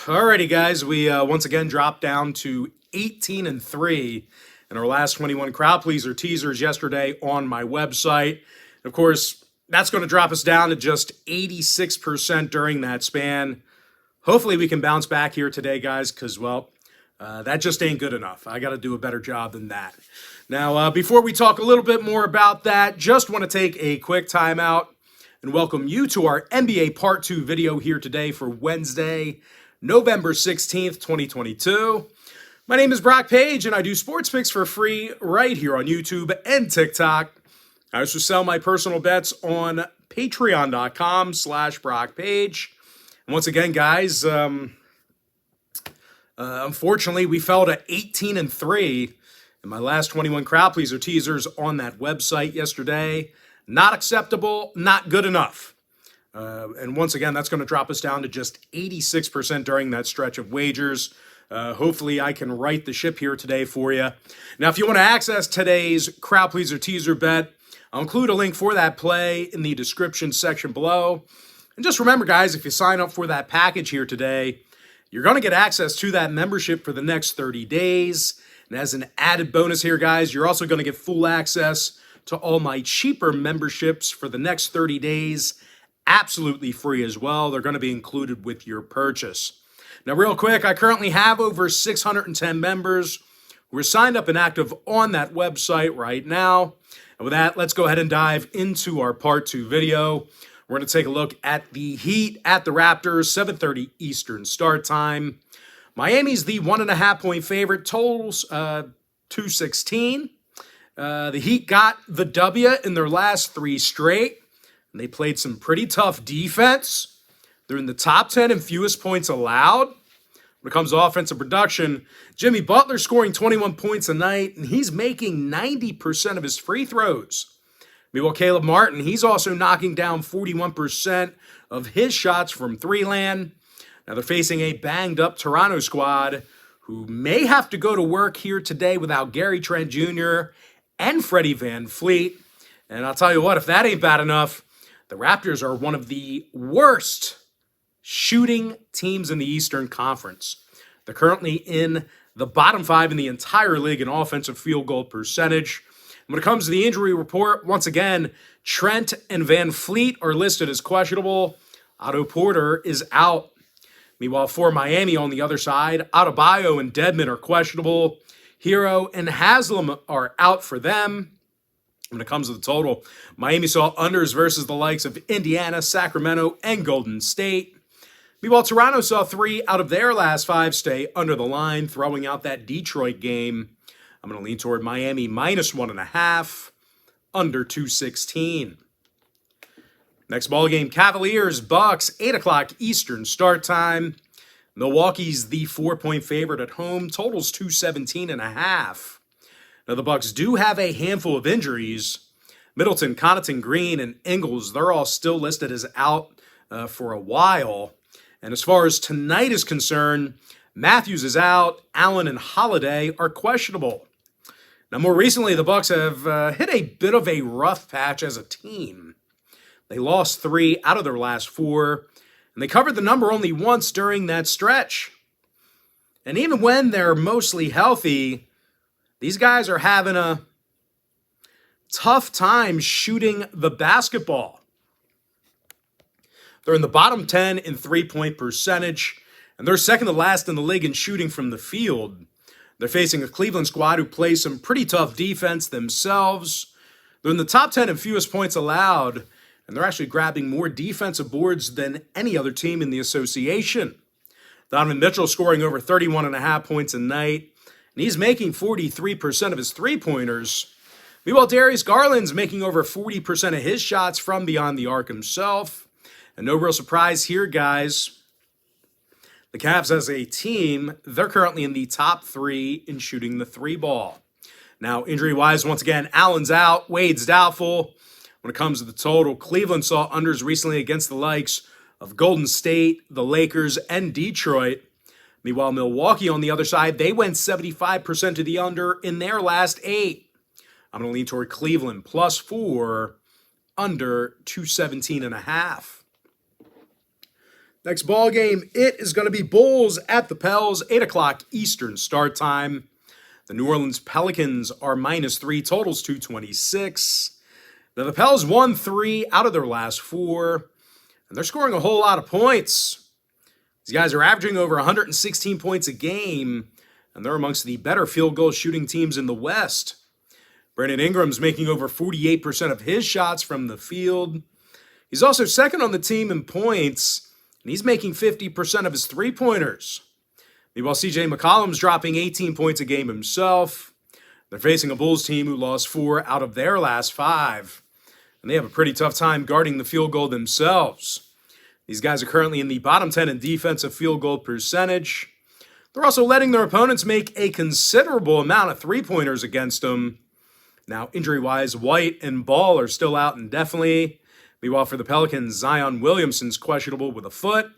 Alrighty, guys, we once again dropped down to 18-3 in our last 21 crowd pleaser teasers yesterday on my website. Of course, that's going to drop us down to just 86% during that span. Hopefully, we can bounce back here today, guys, because, well, that just ain't good enough. I got to do a better job than that. Now, before we talk a little bit more about that, just want to take a quick timeout and welcome you to our NBA Part 2 video here today for Wednesday, November 16th, 2022. My name is Brock Page, and I do sports picks for free right here on YouTube and TikTok. I also sell my personal bets on patreon.com/BrockPage. And once again, guys, unfortunately, we fell to 18-3 in my last 21 crowd pleaser teasers on that website yesterday. Not acceptable, not good enough. And once again, that's going to drop us down to just 86% during that stretch of wagers. Hopefully, I can right the ship here today for you. Now, if you want to access today's crowd pleaser teaser bet, I'll include a link for that play in the description section below. And just remember, guys, if you sign up for that package here today, you're going to get access to that membership for the next 30 days. And as an added bonus here, guys, you're also going to get full access to all my cheaper memberships for the next 30 days, absolutely free as well. They're going to be included with your purchase. Now, real quick, I currently have over 610 members who are signed up and active on that website right now. And with that, let's go ahead and dive into our Part 2 video. We're going to take a look at the Heat at the Raptors, 7:30 Eastern start time. Miami's the 1.5-point favorite, totals 216. The Heat got the W in their last 3 straight, and they played some pretty tough defense. They're in the top 10 in fewest points allowed. When it comes to offensive production, Jimmy Butler scoring 21 points a night, and he's making 90% of his free throws. Meanwhile, Caleb Martin, he's also knocking down 41% of his shots from three-land. Now they're facing a banged-up Toronto squad who may have to go to work here today without Gary Trent Jr. and Freddie VanVleet. And I'll tell you what, if that ain't bad enough, the Raptors are one of the worst shooting teams in the Eastern Conference. They're currently in the bottom 5 in the entire league in offensive field goal percentage. When it comes to the injury report, once again, Trent and VanVleet are listed as questionable. Otto Porter is out. Meanwhile, for Miami on the other side, Adebayo and Dedmon are questionable. Hero and Haslam are out for them. When it comes to the total, Miami saw unders versus the likes of Indiana, Sacramento, and Golden State. Meanwhile, Toronto saw 3 out of their last 5 stay under the line, throwing out that Detroit game. I'm going to lean toward Miami -1.5, under 216. Next ball game, Cavaliers, Bucks, 8 o'clock Eastern start time. Milwaukee's the 4-point favorite at home, totals 217.5. Now, the Bucks do have a handful of injuries. Middleton, Connaughton, Green, and Ingles, they're all still listed as out for a while. And as far as tonight is concerned, Matthews is out. Allen and Holiday are questionable. Now, more recently, the Bucks have hit a bit of a rough patch as a team. They lost 3 out of their last 4, and they covered the number only once during that stretch. And even when they're mostly healthy, these guys are having a tough time shooting the basketball. They're in the bottom 10 in three-point percentage, and they're second to last in the league in shooting from the field. They're facing a Cleveland squad who plays some pretty tough defense themselves. They're in the top 10 in fewest points allowed, and they're actually grabbing more defensive boards than any other team in the association. Donovan Mitchell scoring over 31.5 points a night, and he's making 43% of his three-pointers. Meanwhile, Darius Garland's making over 40% of his shots from beyond the arc himself. And no real surprise here, guys. The Cavs as a team, they're currently in the top 3 in shooting the 3-ball. Now, injury-wise, once again, Allen's out, Wade's doubtful. When it comes to the total, Cleveland saw unders recently against the likes of Golden State, the Lakers, and Detroit. Meanwhile, Milwaukee on the other side, they went 75% to the under in their last 8. I'm going to lean toward Cleveland +4, under 217.5. Next ball game, it is going to be Bulls at the Pels, 8 o'clock Eastern start time. The New Orleans Pelicans are -3, totals 226. Now, the Pels won 3 out of their last 4, and they're scoring a whole lot of points. These guys are averaging over 116 points a game, and they're amongst the better field goal shooting teams in the West. Brandon Ingram's making over 48% of his shots from the field. He's also second on the team in points, and he's making 50% of his three-pointers. Meanwhile, CJ McCollum's dropping 18 points a game himself. They're facing a Bulls team who lost 4 out of their last 5, and they have a pretty tough time guarding the field goal themselves. These guys are currently in the bottom 10 in defensive field goal percentage. They're also letting their opponents make a considerable amount of three-pointers against them. Now, injury-wise, White and Ball are still out indefinitely. Meanwhile, for the Pelicans, Zion Williamson's questionable with a foot.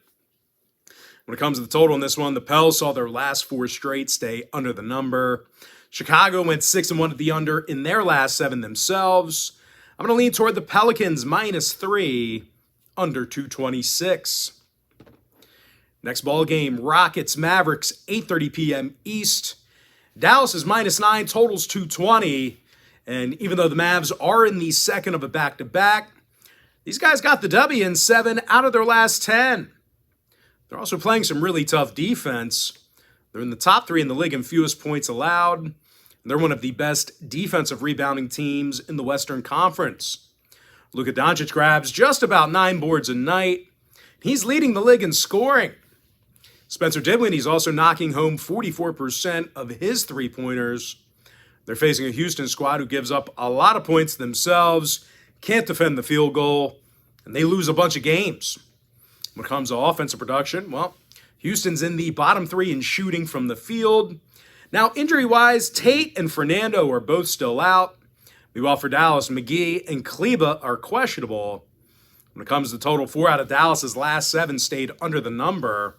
When it comes to the total in this one, the Pels saw their last 4 straight stay under the number. Chicago went 6-1 at the under in their last 7 themselves. I'm going to lean toward the Pelicans -3, under 226. Next ball game, Rockets Mavericks, 8:30 p.m. East. Dallas is -9, totals 220. And even though the Mavs are in the second of a back-to-back, these guys got the W in 7 out of their last 10. They're also playing some really tough defense. They're in the top 3 in the league in fewest points allowed. And they're one of the best defensive rebounding teams in the Western Conference. Luka Doncic grabs just about 9 boards a night. He's leading the league in scoring. Spencer Dinwiddie's also knocking home 44% of his three-pointers. They're facing a Houston squad who gives up a lot of points themselves, can't defend the field goal, and they lose a bunch of games. When it comes to offensive production, well, Houston's in the bottom 3 in shooting from the field. Now, injury-wise, Tate and Fernando are both still out. Meanwhile, for Dallas, McGee and Kleba are questionable. When it comes to total, 4 out of Dallas's last 7 stayed under the number.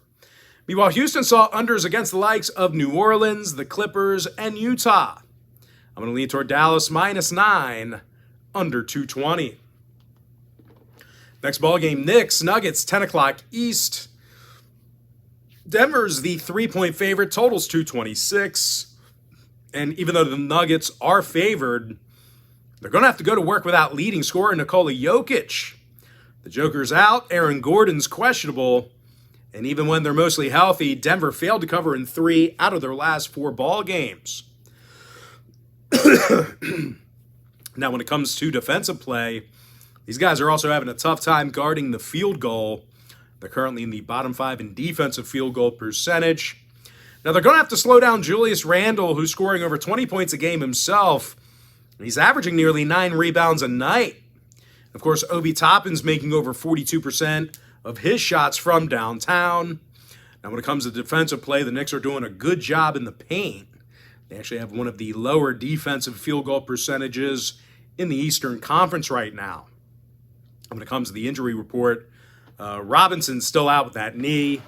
Meanwhile, Houston saw unders against the likes of New Orleans, the Clippers, and Utah. I'm going to lean toward Dallas -9, under 220. Next ball game, Knicks Nuggets, 10 o'clock East. Denver's the 3-point favorite, totals 226. And even though the Nuggets are favored, they're going to have to go to work without leading scorer Nikola Jokic. The Joker's out, Aaron Gordon's questionable, and even when they're mostly healthy, Denver failed to cover in 3 out of their last 4 ball games. Now, when it comes to defensive play, these guys are also having a tough time guarding the field goal. They're currently in the bottom 5 in defensive field goal percentage. Now, they're going to have to slow down Julius Randle, who's scoring over 20 points a game himself. He's averaging nearly 9 rebounds a night. Of course, Obi Toppin's making over 42% of his shots from downtown. Now, when it comes to defensive play, the Knicks are doing a good job in the paint. They actually have one of the lower defensive field goal percentages in the Eastern Conference right now. When it comes to the injury report, Robinson's still out with that knee.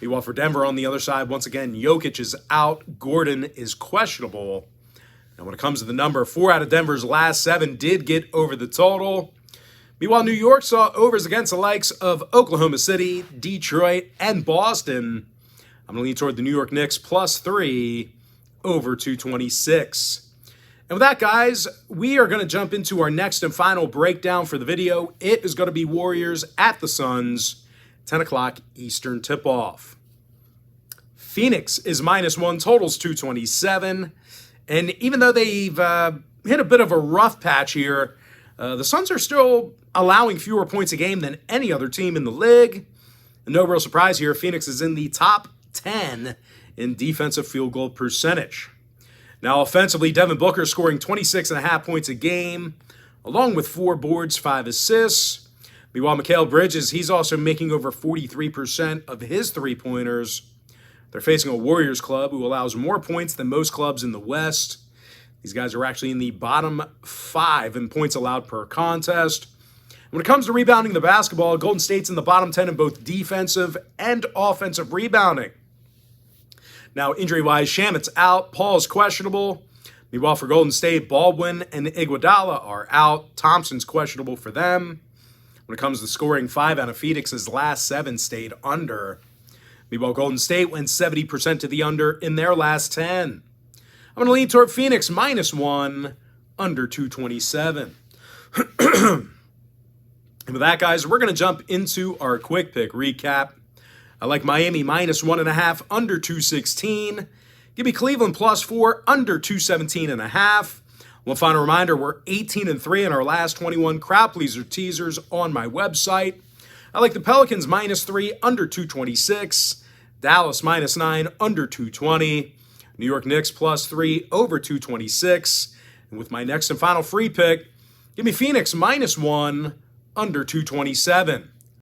Meanwhile, for Denver on the other side, once again, Jokic is out. Gordon is questionable. Now, when it comes to the number, 4 out of Denver's last 7 did get over the total. Meanwhile, New York saw overs against the likes of Oklahoma City, Detroit, and Boston. I'm going to lean toward the New York Knicks +3, over 226. And with that, guys, we are going to jump into our next and final breakdown for the video. It is going to be Warriors at the Suns, 10 o'clock Eastern tip-off. Phoenix is -1, totals 227. And even though they've hit a bit of a rough patch here, the Suns are still allowing fewer points a game than any other team in the league. And no real surprise here, Phoenix is in the top 10 in defensive field goal percentage. Now, offensively, Devin Booker scoring 26.5 points a game, along with 4 boards, 5 assists. Meanwhile, Mikal Bridges, he's also making over 43% of his three-pointers. They're facing a Warriors club who allows more points than most clubs in the West. These guys are actually in the bottom 5 in points allowed per contest. When it comes to rebounding the basketball, Golden State's in the bottom 10 in both defensive and offensive rebounding. Now, injury-wise, Shamet's out. Paul's questionable. Meanwhile, for Golden State, Baldwin and Iguodala are out. Thompson's questionable for them. When it comes to scoring, 5 out of Phoenix's last 7 stayed under. Meanwhile, Golden State went 70% to the under in their last 10. I'm going to lean toward Phoenix -1, under 227. And with that, guys, we're going to jump into our quick pick recap. I like Miami -1.5, under 216. Give me Cleveland +4, under 217.5. One final reminder, we're 18-3 in our last 21 crowd pleaser teasers on my website. I like the Pelicans -3, under 226. Dallas -9, under 220. New York Knicks +3, over 226. And with my next and final free pick, give me Phoenix -1, under 227.